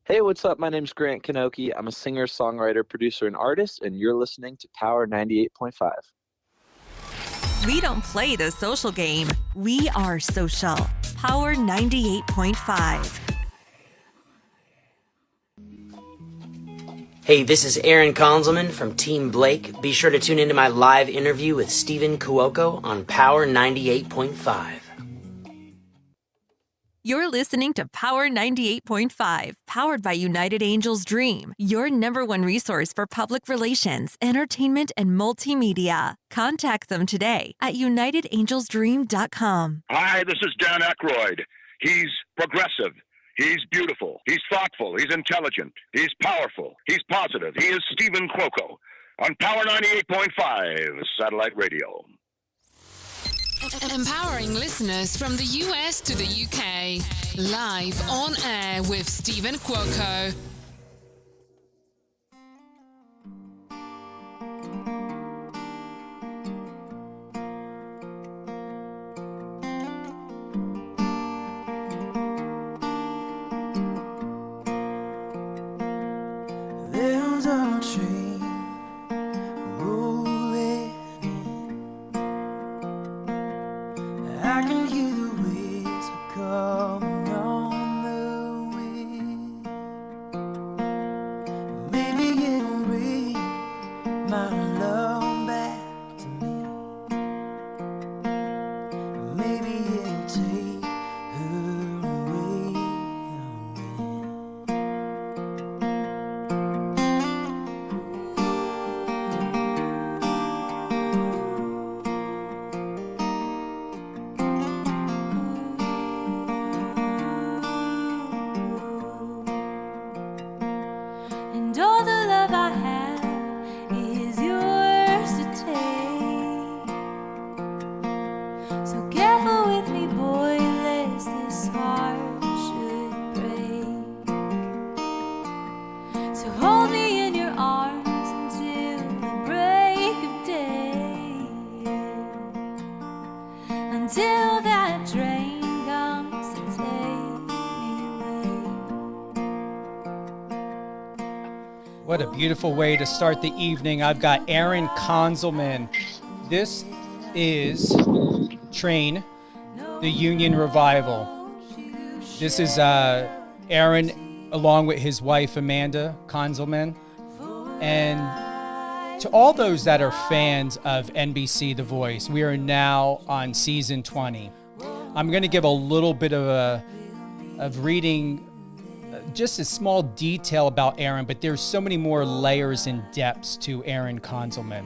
Hey, what's up? My name's Grant Kanoki. I'm a singer, songwriter, producer, and artist, and you're listening to Power 98.5. We don't play the social game. We are social. Power 98.5. Hey, this is Aaron Konzelman from Team Blake. Be sure to tune into my live interview with Stephen Cuoco on Power 98.5. You're listening to Power 98.5, powered by United Angels Dream, your number one resource for public relations, entertainment, and multimedia. Contact them today at unitedangelsdream.com. Hi, this is Dan Aykroyd. He's progressive. He's beautiful. He's thoughtful. He's intelligent. He's powerful. He's positive. He is Stephen Cuoco on Power 98.5 Satellite Radio. Empowering listeners from the US to the UK. Live on air with Stephen Cuoco. There's a train rolling in. I can hear the waves coming on the wind. Maybe it'll bring my love back to me. Maybe it'll take her away again. And all the love I have is yours to take. So careful with me, boy, lest this heart should break. So hold me in your arms until the break of day. Until that train comes to take me away. What a beautiful way to start the evening. I've got Aaron Konzelman. This is Train, the Union Revival. This is Aaron along with his wife Amanda Konzelman. And to all those that are fans of NBC The Voice, we are now on season 20. I'm going to give a little bit of reading just a small detail about Aaron, but there's so many more layers and depths to Aaron Konzelman.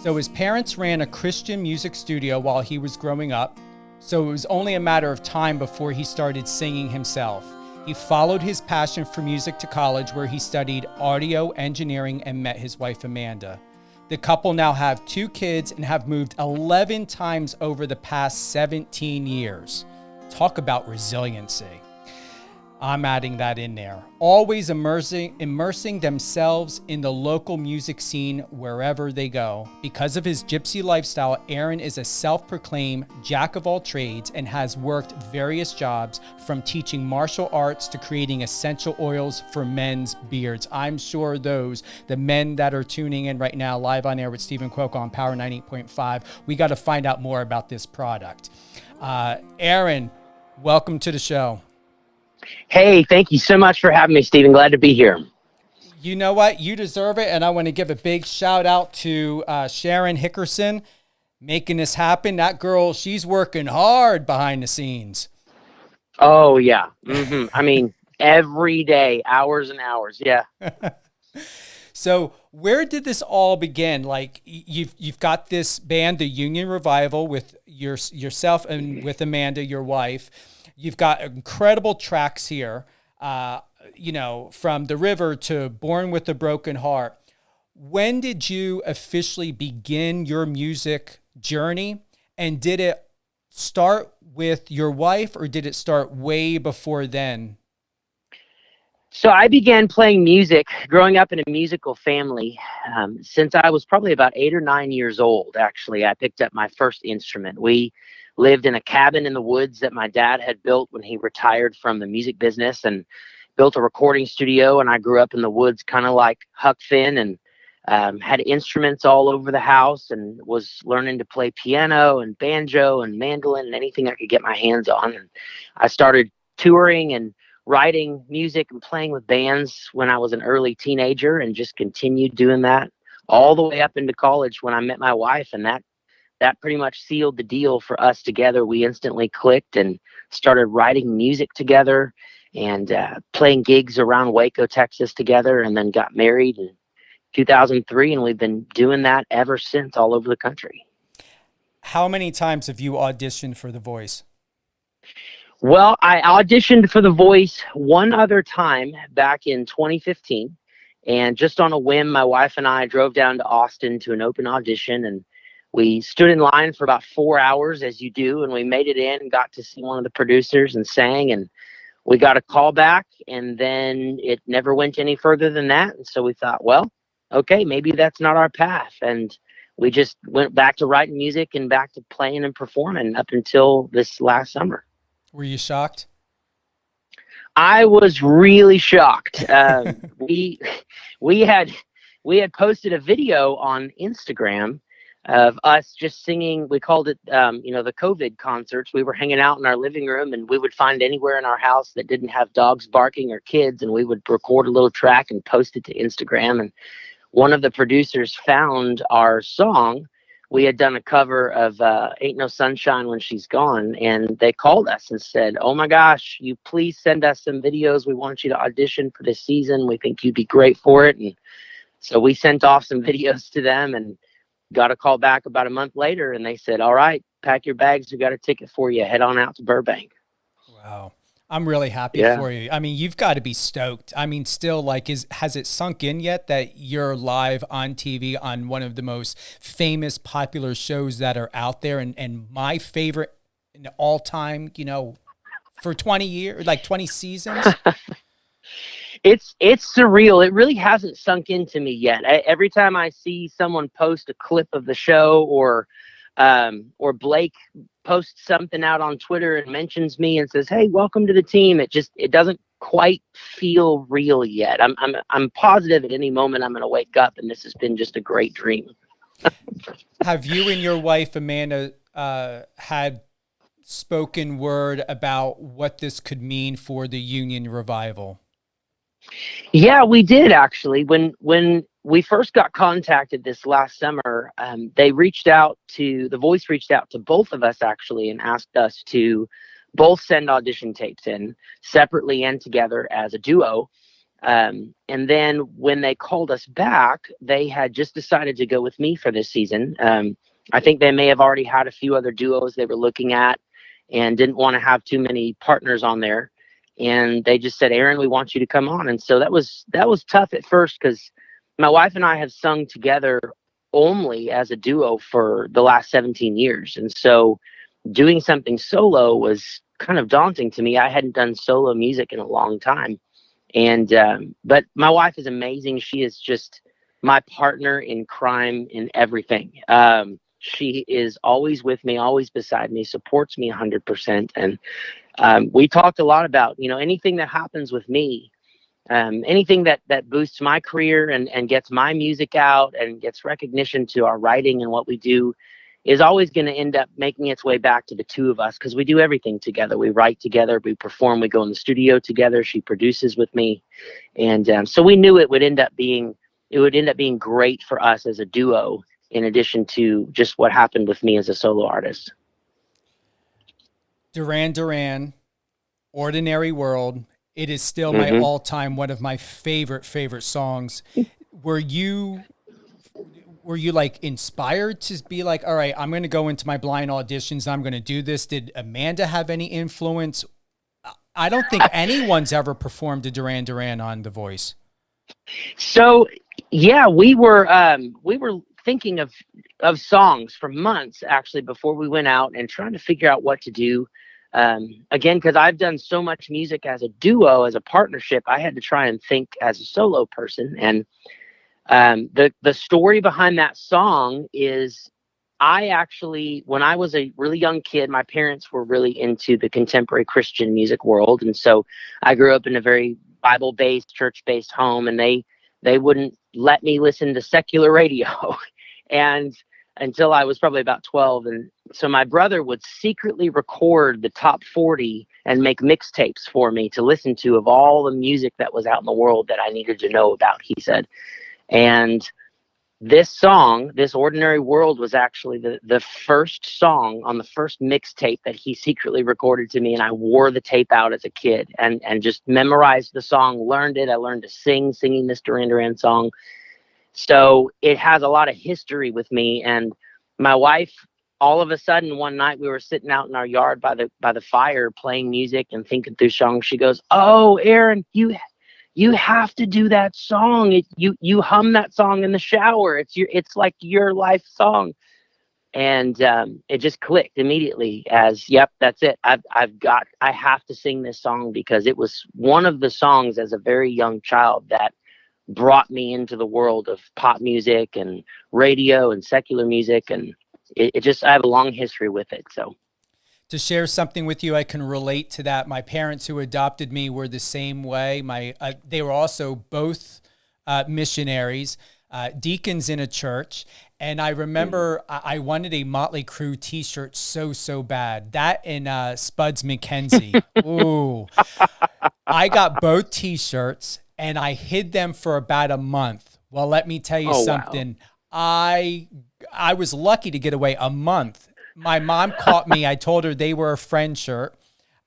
So his parents ran a Christian music studio while he was growing up, so it was only a matter of time before he started singing himself. He followed his passion for music to college, where he studied audio engineering and met his wife Amanda. The couple now have 2 kids and have moved 11 times over the past 17 years. Talk about resiliency. I'm adding that in there. Always immersing themselves in the local music scene wherever they go. Because of his gypsy lifestyle, Aaron is a self-proclaimed jack of all trades and has worked various jobs, from teaching martial arts to creating essential oils for men's beards. I'm sure the men that are tuning in right now live on air with Stephen Cuoco on Power 98.5, we got to find out more about this product. Aaron, welcome to the show. Hey, thank you so much for having me, Stephen. Glad to be here. You know what? You deserve it. And I want to give a big shout out to Sharon Hickerson making this happen. That girl, she's working hard behind the scenes. Oh, yeah. Mm-hmm. I mean, every day, hours and hours. Yeah. So where did this all begin? Like, you've got this band, the Union Revival, with yourself and with Amanda, your wife. You've got incredible tracks here, from The River to Born with a Broken Heart. When did you officially begin your music journey? And did it start with your wife, or did it start way before then? So I began playing music growing up in a musical family. Since I was probably about 8 or 9 years old, actually, I picked up my first instrument. We lived in a cabin in the woods that my dad had built when he retired from the music business. And built a recording studio, and I grew up in the woods, kind of like Huck Finn, and had instruments all over the house, and was learning to play piano and banjo and mandolin and anything I could get my hands on. And I started touring and writing music and playing with bands when I was an early teenager, and just continued doing that all the way up into college when I met my wife. And that pretty much sealed the deal for us together. We instantly clicked and started writing music together and playing gigs around Waco, Texas together, and then got married in 2003. And we've been doing that ever since, all over the country. How many times have you auditioned for The Voice? Well, I auditioned for The Voice one other time back in 2015. And just on a whim, my wife and I drove down to Austin to an open audition, and we stood in line for about 4 hours, as you do, and we made it in and got to see one of the producers and sang, and we got a call back, and then it never went any further than that. And so we thought, well, okay, maybe that's not our path. And we just went back to writing music and back to playing and performing up until this last summer. Were you shocked? I was really shocked. We had posted a video on Instagram of us just singing. We called it, the COVID concerts. We were hanging out in our living room, and we would find anywhere in our house that didn't have dogs barking or kids, and we would record a little track and post it to Instagram. And one of the producers found our song. We had done a cover of Ain't No Sunshine When She's Gone, and they called us and said, "Oh my gosh, you please send us some videos. We want you to audition for this season. We think you'd be great for it." And so we sent off some videos to them and got a call back about a month later, and they said, "All right, pack your bags. We got a ticket for you. Head on out to Burbank." Wow. I'm really happy for you. I mean, you've got to be stoked. I mean, still, like, has it sunk in yet that you're live on TV on one of the most famous, popular shows that are out there, and my favorite in all time, for 20 years, like 20 seasons? It's surreal. It really hasn't sunk into me yet. Every time I see someone post a clip of the show, or Blake posts something out on Twitter and mentions me and says, "Hey, welcome to the team," it doesn't quite feel real yet. I'm positive at any moment I'm going to wake up and this has been just a great dream. Have you and your wife, Amanda, had spoken word about what this could mean for the Union Revival? Yeah, we did actually. When we first got contacted this last summer, The Voice reached out to both of us actually and asked us to both send audition tapes in separately and together as a duo. And then when they called us back, they had just decided to go with me for this season. I think they may have already had a few other duos they were looking at and didn't want to have too many partners on there. And they just said, "Aaron, we want you to come on." And so that was tough at first, because my wife and I have sung together only as a duo for the last 17 years. And so doing something solo was kind of daunting to me. I hadn't done solo music in a long time. And but my wife is amazing. She is just my partner in crime in everything. She is always with me, always beside me, supports me 100%. And we talked a lot about, anything that happens with me, anything that boosts my career and gets my music out and gets recognition to our writing and what we do, is always going to end up making its way back to the two of us, because we do everything together. We write together, we perform, we go in the studio together. She produces with me. And so we knew it would end up being great for us as a duo, in addition to just what happened with me as a solo artist. Duran Duran, Ordinary World. It is still my all-time, one of my favorite songs. Were you like inspired to be like, all right, I'm going to go into my blind auditions, I'm going to do this? Did Amanda have any influence? I don't think anyone's ever performed a Duran Duran on The Voice. So, yeah, we were thinking of songs for months actually before we went out and trying to figure out what to do. Again, because I've done so much music as a duo, as a partnership, I had to try and think as a solo person. And the story behind that song is, I actually, when I was a really young kid, my parents were really into the contemporary Christian music world. And so I grew up in a very Bible-based, church-based home, and they wouldn't let me listen to secular radio, and until I was probably about 12. And so my brother would secretly record the top 40 and make mixtapes for me to listen to of all the music that was out in the world that I needed to know about, he said. And this song, This Ordinary World, was actually the first song on the first mixtape that he secretly recorded to me. And I wore the tape out as a kid and just memorized the song, learned it. I learned to singing this Duran Duran song. So it has a lot of history with me. And my wife, all of a sudden, one night we were sitting out in our yard by the fire playing music and thinking through songs. She goes, "Oh, Aaron, you have to do that song. You hum that song in the shower. It's like your life song." And it just clicked immediately as, yep, that's it. I have to sing this song, because it was one of the songs as a very young child that brought me into the world of pop music and radio and secular music. And it just, I have a long history with it. So to share something with you, I can relate to that. My parents who adopted me were the same way. They were also both missionaries, deacons in a church. And I remember I wanted a Motley Crue t-shirt so bad. That and Spuds MacKenzie. Ooh. I got both t-shirts and I hid them for about a month. Well, let me tell you something. Wow. I was lucky to get away a month. My mom caught me. I told her they were a friend shirt.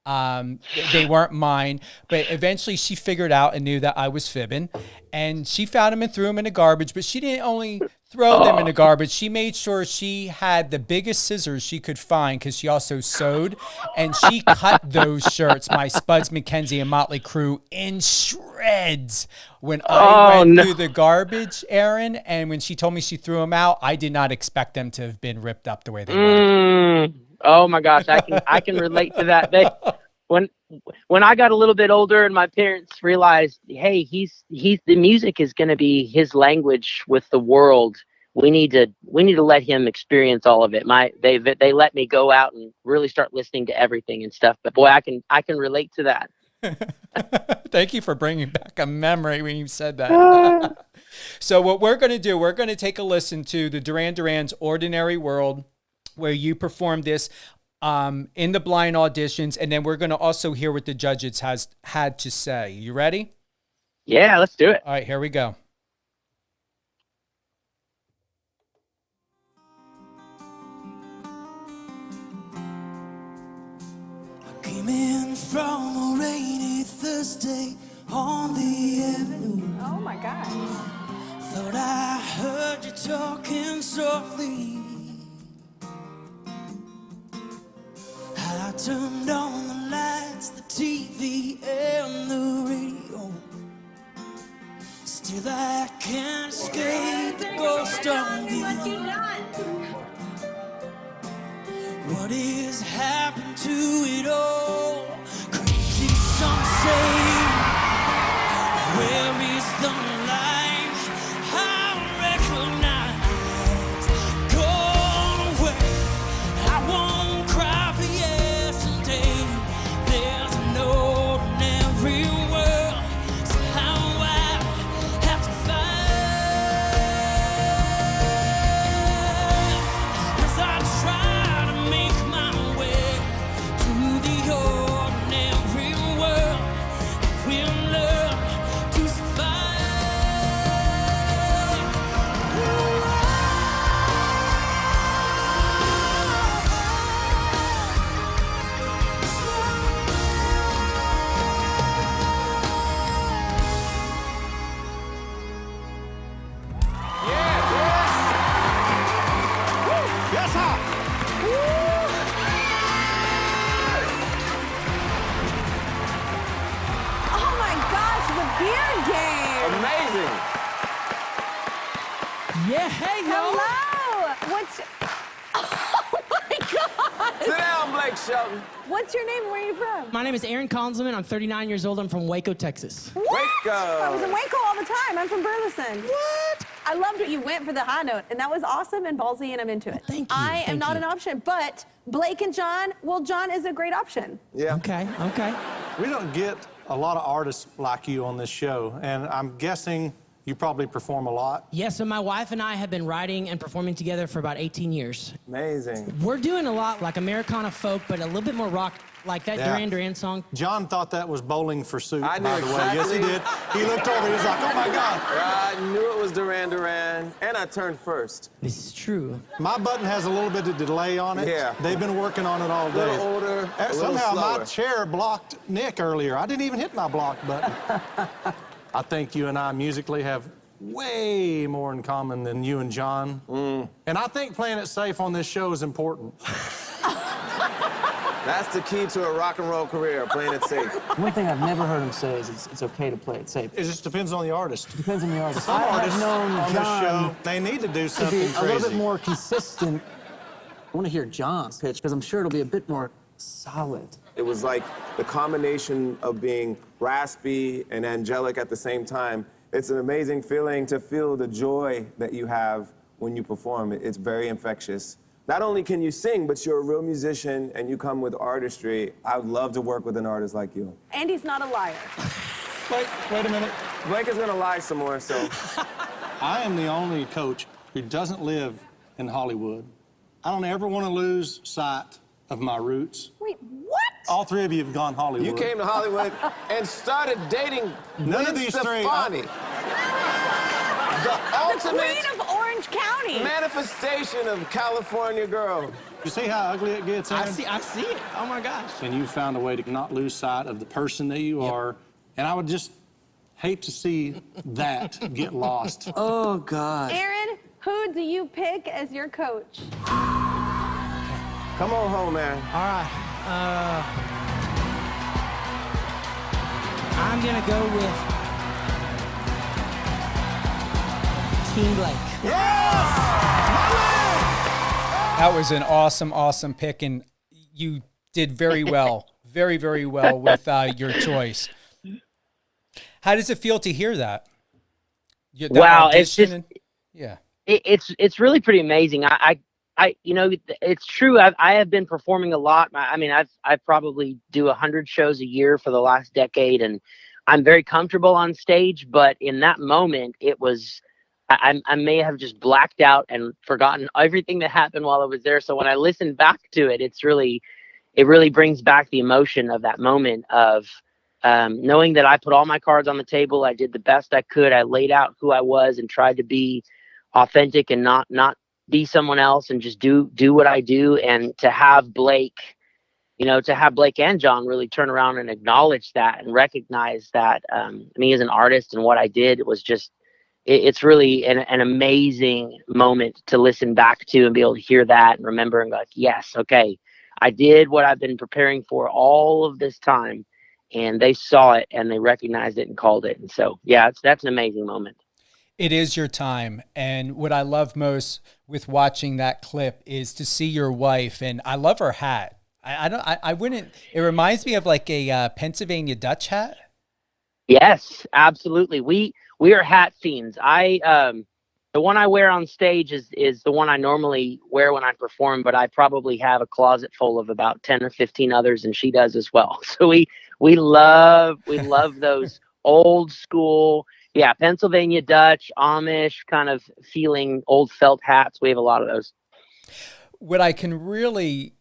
They weren't mine, but eventually she figured out and knew that I was fibbing, and she found them and threw them in the garbage. But she didn't only throw them in the garbage. She made sure she had the biggest scissors she could find, because she also sewed, and she cut those shirts, my Spuds MacKenzie and Motley Crue, in shreds when I went through the garbage, Aaron. And when she told me she threw them out, I did not expect them to have been ripped up the way they were. Oh my gosh, I can relate to that. When I got a little bit older and my parents realized, hey, he's the music is going to be his language with the world. We need to let him experience all of it. They let me go out and really start listening to everything and stuff. But boy, I can relate to that. Thank you for bringing back a memory when you said that. So what we're going to do, we're going to take a listen to the Duran Duran's Ordinary World, where you performed this in the blind auditions, and then we're going to also hear what the judges had to say. You ready? Yeah, let's do it. All right, here we go. I came in from a rainy Thursday on the avenue. Oh my God. Thought I heard you talking softly. I turned on the lights, the TV, and the radio. Still I can't escape the ghost of you. What is happened to it all? Crazy, some say. Where is the light I recognize? Gone away. I won't cry for yesterday. There's an ordinary world. Somehow I have to find. As I try to make my way to the ordinary world, we'll learn to survive. Oh my gosh, the beard game. Amazing. Yeah, hey, Hello. What's? Oh my God. Sit down, Blake Shelton. What's your name? Where are you from? My name is Aaron Konzelman. I'm 39 years old. I'm from Waco, Texas. What? Waco. I was in Waco all the time. I'm from Burleson. What? I loved what you went for the high note, and that was awesome and ballsy, and I'm into it. Thank you, I am thank not you. an option, but Blake and John, well, John is a great option. Yeah. Okay, okay. We don't get a lot of artists like you on this show, and I'm guessing you probably perform a lot. Yes, so my wife and I have been writing and performing together for about 18 years. Amazing. We're doing a lot like Americana folk, but a little bit more rock, like that Duran Duran song. John thought that was Bowling for Soup, I knew by the way. Yes, he exactly. did. He looked over, he was like, oh my God. I knew it was Duran Duran, and I turned first. This is true. My button has a little bit of delay on it. Yeah. They've been working on it all day. A little older, a little Somehow my slower. chair blocked Nick earlier. I didn't even hit my block button. I think you and I musically have way more in common than you and John. And I think playing it safe on this show is important. That's the key to a rock and roll career, playing it safe. One thing I've never heard him say is it's okay to play it safe. It just depends on the artist. It depends on the artist. Some I artists have known on John this show, they need to do to be something a crazy. little bit more consistent. I want to hear John's pitch because I'm sure it'll be a bit more solid. It was like the combination of being raspy and angelic at the same time. It's an amazing feeling to feel the joy that you have when you perform. It's very infectious. Not only can you sing, but you're a real musician and you come with artistry. I would love to work with an artist like you. Andy's not a liar. Wait a minute. Blake is gonna lie some more, so. I am the only coach who doesn't live in Hollywood. I don't ever want to lose sight of my roots. Wait, what? All three of you have gone Hollywood. You came to Hollywood and started dating None of Gwen these three. Stefani. The The ultimate Queen of Orange County. manifestation of California girl. You see how ugly it gets, Aaron? I see it. Oh my gosh. And you found a way to not lose sight of the person that you are. And I would just hate to see that get lost. Oh, God. Aaron, who do you pick as your coach? Come on home, man. All right. I'm going to go with Team Blake. That was an awesome pick, and you did very well, very, very well with your choice. How does it feel to hear that? Wow, it's just, yeah. It's really pretty amazing. I you know, it's true. I have been performing a lot. I mean, I probably do 100 shows a year for the last decade, and I'm very comfortable on stage. But in that moment, it was, I may have just blacked out and forgotten everything that happened while I was there. So when I listen back to it, it really brings back the emotion of that moment of knowing that I put all my cards on the table. I did the best I could. I laid out who I was and tried to be authentic and not be someone else and just do what I do. And to have Blake, and John really turn around and acknowledge that and recognize that me as an artist and what I did, it was just, it's really an amazing moment to listen back to and be able to hear that and remember and go like, yes, okay, I did what I've been preparing for all of this time. And they saw it and they recognized it and called it. And so, yeah, that's an amazing moment. It is your time. And what I love most with watching that clip is to see your wife. And I love her hat. It reminds me of like a Pennsylvania Dutch hat. Yes, absolutely. We are hat fiends. The one I wear on stage is the one I normally wear when I perform, but I probably have a closet full of about 10 or 15 others, and she does as well. So we love those old school, Pennsylvania Dutch, Amish kind of feeling old felt hats. We have a lot of those. What I can really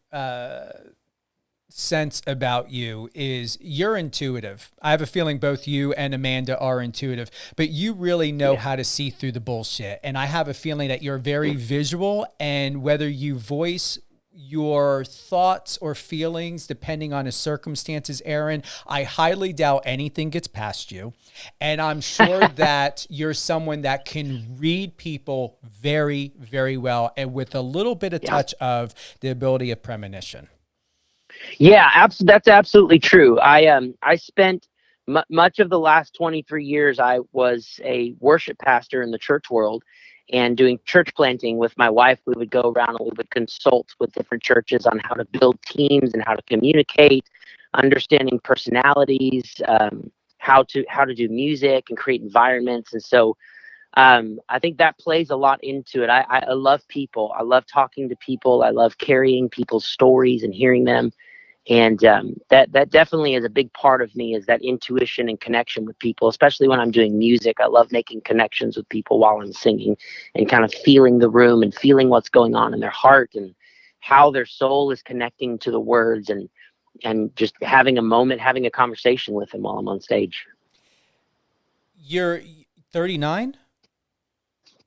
sense about you is you're intuitive. I have a feeling both you and Amanda are intuitive, but you really know how to see through the bullshit. And I have a feeling that you're very visual, and whether you voice your thoughts or feelings depending on the circumstances, Aaron, I highly doubt anything gets past you. And I'm sure that you're someone that can read people very, very well, and with a little bit of touch of the ability of premonition. Yeah, that's absolutely true. I spent much of the last 23 years, I was a worship pastor in the church world and doing church planting with my wife. We would go around and we would consult with different churches on how to build teams and how to communicate, understanding personalities, how to do music and create environments. And so I think that plays a lot into it. I love people. I love talking to people. I love carrying people's stories and hearing them. And that definitely is a big part of me, is that intuition and connection with people, especially when I'm doing music. I love making connections with people while I'm singing and kind of feeling the room and feeling what's going on in their heart and how their soul is connecting to the words, and just having a moment, having a conversation with them while I'm on stage. You're 39?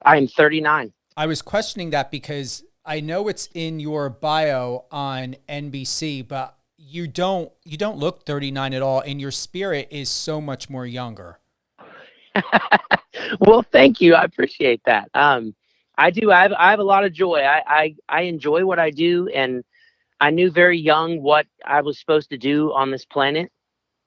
I am 39. I was questioning that because I know it's in your bio on NBC, but you don't look 39 at all, and your spirit is so much more younger. Well, thank you. I appreciate that. I do. I have a lot of joy. I enjoy what I do, and I knew very young what I was supposed to do on this planet,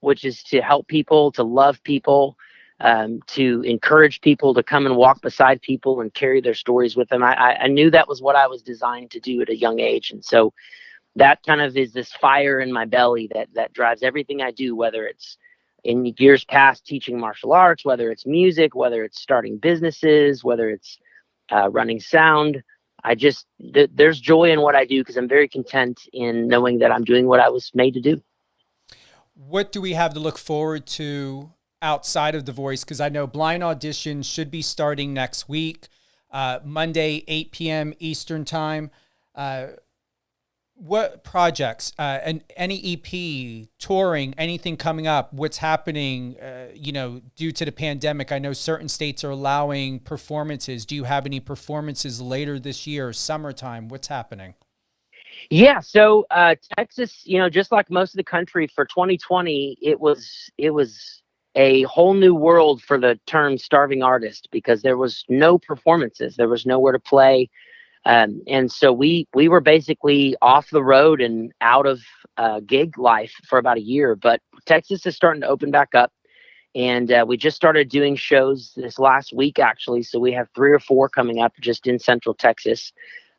which is to help people, to love people, to encourage people to come and walk beside people and carry their stories with them. I knew that was what I was designed to do at a young age. And so that kind of is this fire in my belly that drives everything I do, whether it's in years past teaching martial arts, whether it's music, whether it's starting businesses, whether it's running sound. There's joy in what I do because I'm very content in knowing that I'm doing what I was made to do. What do we have to look forward to outside of The Voice? Because I know blind auditions should be starting next week, Monday, 8 p.m. Eastern time. What projects, and any EP, touring, anything coming up, what's happening, due to the pandemic? I know certain states are allowing performances. Do you have any performances later this year, summertime? What's happening? Yeah, so Texas, just like most of the country, for 2020, it was a whole new world for the term starving artist, because there was no performances, there was nowhere to play. And so we were basically off the road and out of gig life for about a year. But Texas is starting to open back up, and we just started doing shows this last week, actually. So we have 3 or 4 coming up just in Central Texas.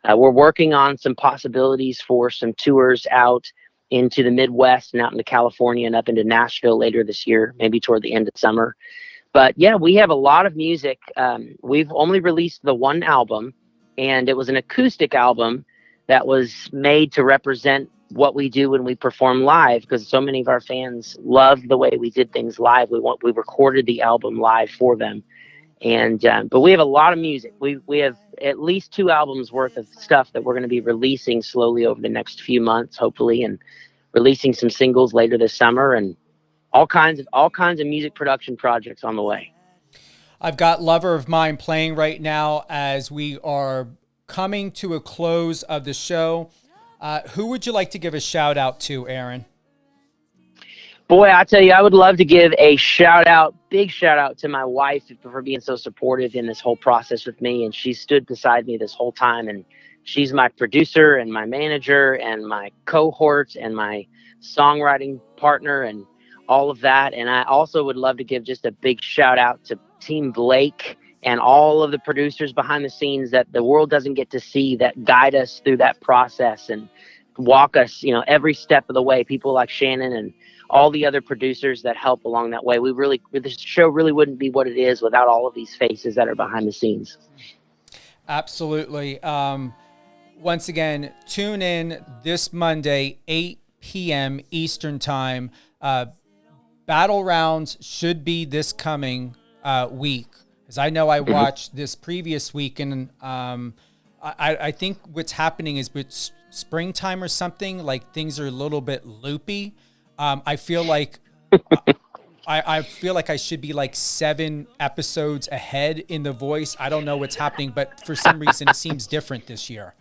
We're working on some possibilities for some tours out into the Midwest and out into California and up into Nashville later this year, maybe toward the end of summer. But yeah, we have a lot of music. We've only released the 1 album. And it was an acoustic album that was made to represent what we do when we perform live, because so many of our fans love the way we did things live. We recorded the album live for them. And but we have a lot of music. We have at least 2 albums worth of stuff that we're going to be releasing slowly over the next few months, hopefully, and releasing some singles later this summer, and all kinds of music production projects on the way. I've got Lover of Mine playing right now as we are coming to a close of the show. Who would you like to give a shout out to, Aaron? Boy, I tell you, I would love to give a big shout out to my wife for being so supportive in this whole process with me. And she stood beside me this whole time. And she's my producer and my manager and my cohort and my songwriting partner and all of that. And I also would love to give just a big shout out to Team Blake and all of the producers behind the scenes that the world doesn't get to see, that guide us through that process and walk us, every step of the way. People like Shannon and all the other producers that help along that way. This show really wouldn't be what it is without all of these faces that are behind the scenes. Absolutely. Once again, tune in this Monday, 8 p.m. Eastern time. Battle rounds should be this coming week, as I know I watched this previous week, and I think what's happening is with springtime or something, like things are a little bit loopy. I feel like I feel like I should be like 7 episodes ahead in The Voice. I don't know what's happening, but for some reason it seems different this year.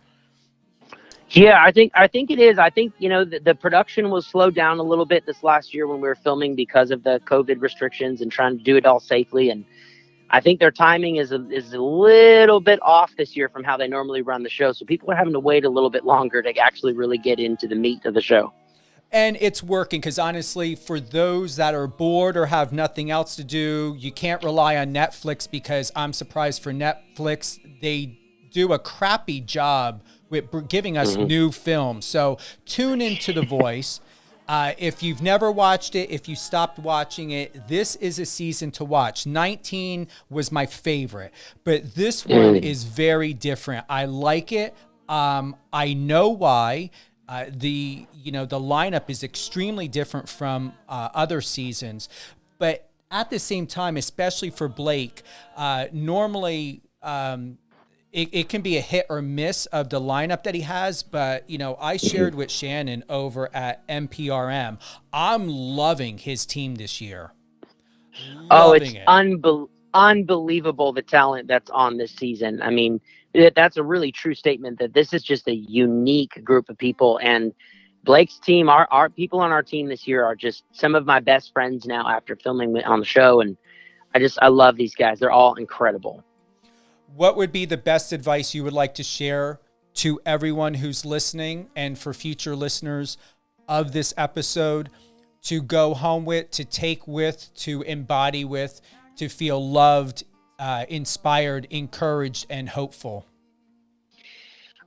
Yeah, I think it is. I think, the production was slowed down a little bit this last year when we were filming because of the COVID restrictions and trying to do it all safely. And I think their timing is a little bit off this year from how they normally run the show. So people are having to wait a little bit longer to actually really get into the meat of the show. And it's working, because honestly, for those that are bored or have nothing else to do, you can't rely on Netflix, because I'm surprised for Netflix, they do a crappy job with giving us new films. So tune into The Voice. If you've never watched it, if you stopped watching it, this is a season to watch. 19 was my favorite, but this one is very different. I like it. I know why. The lineup is extremely different from other seasons, but at the same time, especially for Blake, normally it can be a hit or miss of the lineup that he has. But I shared with Shannon over at MPRM, I'm loving his team this year. It's unbelievable the talent that's on this season. I mean, that's a really true statement that this is just a unique group of people. And Blake's team, our people on our team this year are just some of my best friends now after filming on the show. And I love these guys. They're all incredible. What would be the best advice you would like to share to everyone who's listening and for future listeners of this episode to go home with, to take with, to embody with, to feel loved, inspired, encouraged, and hopeful?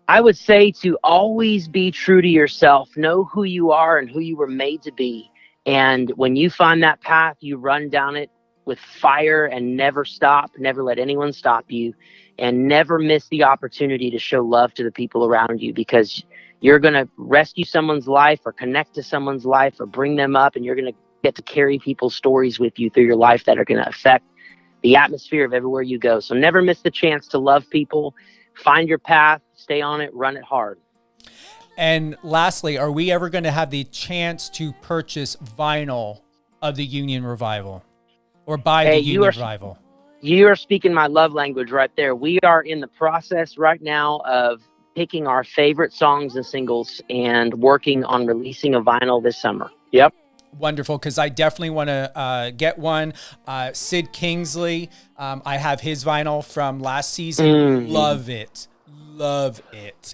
I would say to always be true to yourself. Know who you are and who you were made to be. And when you find that path, you run down it with fire and never stop. Never let anyone stop you, and never miss the opportunity to show love to the people around you, because you're going to rescue someone's life or connect to someone's life or bring them up, and you're going to get to carry people's stories with you through your life that are going to affect the atmosphere of everywhere you go. So never miss the chance to love people. Find your path, stay on it, run it hard. And lastly, are we ever going to have the chance to purchase vinyl of the Union Revival or buy the Union Revival? You are speaking my love language right there. We are in the process right now of picking our favorite songs and singles and working on releasing a vinyl this summer. Yep. Wonderful, because I definitely want to get one. Sid Kingsley, I have his vinyl from last season. Love it.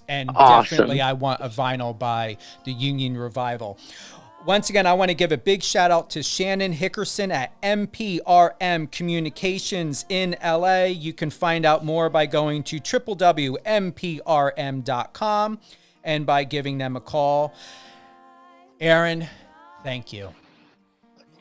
And awesome. Definitely I want a vinyl by the Union Revival. Once again, I want to give a big shout out to Shannon Hickerson at MPRM Communications in LA. You can find out more by going to www.mprm.com and by giving them a call. Aaron, thank you.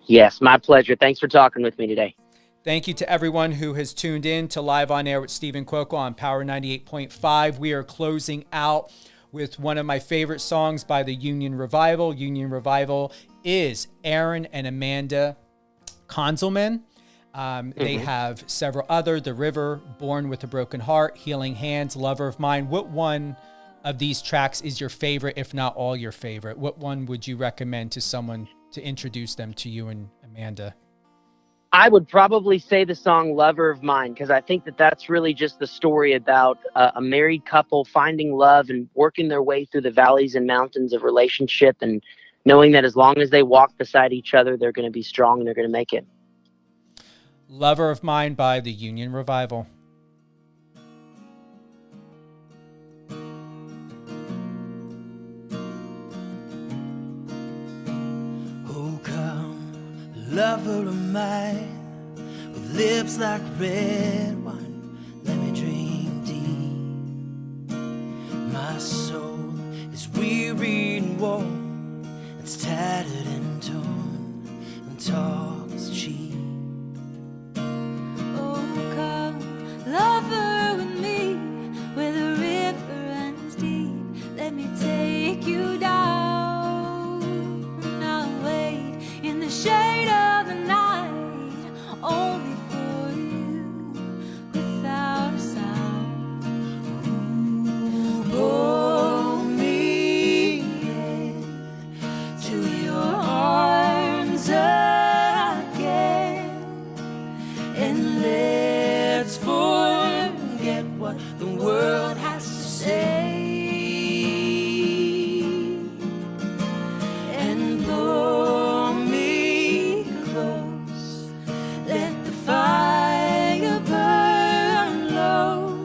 Yes, my pleasure. Thanks for talking with me today. Thank you to everyone who has tuned in to Live on Air with Stephen Cuoco on Power 98.5. We are closing out with one of my favorite songs by the Union Revival. Union Revival is Aaron and Amanda Konzelman. They have several other, The River, Born with a Broken Heart, Healing Hands, Lover of Mine. What one of these tracks is your favorite, if not all your favorite? What one would you recommend to someone to introduce them to you and Amanda? I would probably say the song Lover of Mine, because I think that that's really just the story about a married couple finding love and working their way through the valleys and mountains of relationship, and knowing that as long as they walk beside each other, they're going to be strong and they're going to make it. Lover of Mine by the Union Revival. Oh, come, lover of mine, with lips like red wine, let me drink deep. My soul is weary and worn, it's tattered and torn, and talk is cheap. Oh, come, lover with me, where the river runs deep. Let me take you down. I'll wait in the shade of the night, only for you, without a sound. Pull me in to your arms again, and let's forget what the world has to say, and pull me close. Let the fire burn low.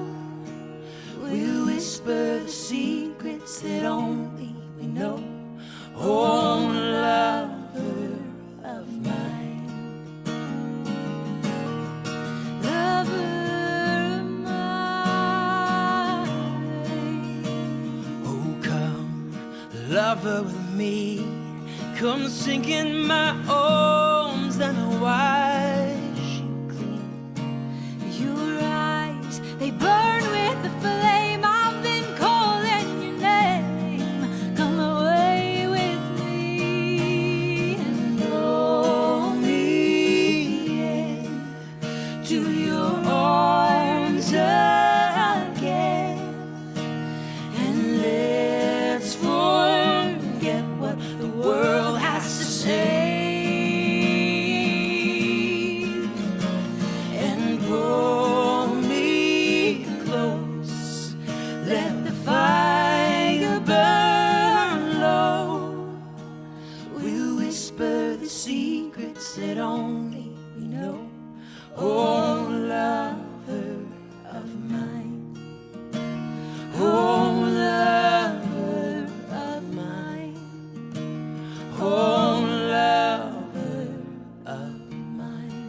We'll whisper the secrets that only we know. Oh, lover of mine, lover of mine. Oh, come, lover with me, come sink in my arms and I'll wash you clean. Your eyes, they burn with the flame. I've been calling your name. Come your arms again, and let's forget what the world has to say, and pull me close. Let the fire burn low. We'll whisper the secrets that only we know. Oh, lover of mine. Oh, lover of mine. Oh, lover of mine.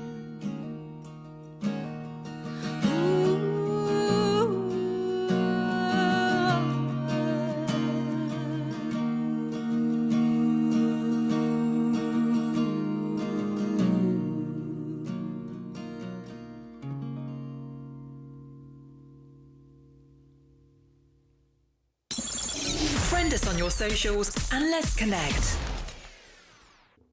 Friend us on your socials and let's connect.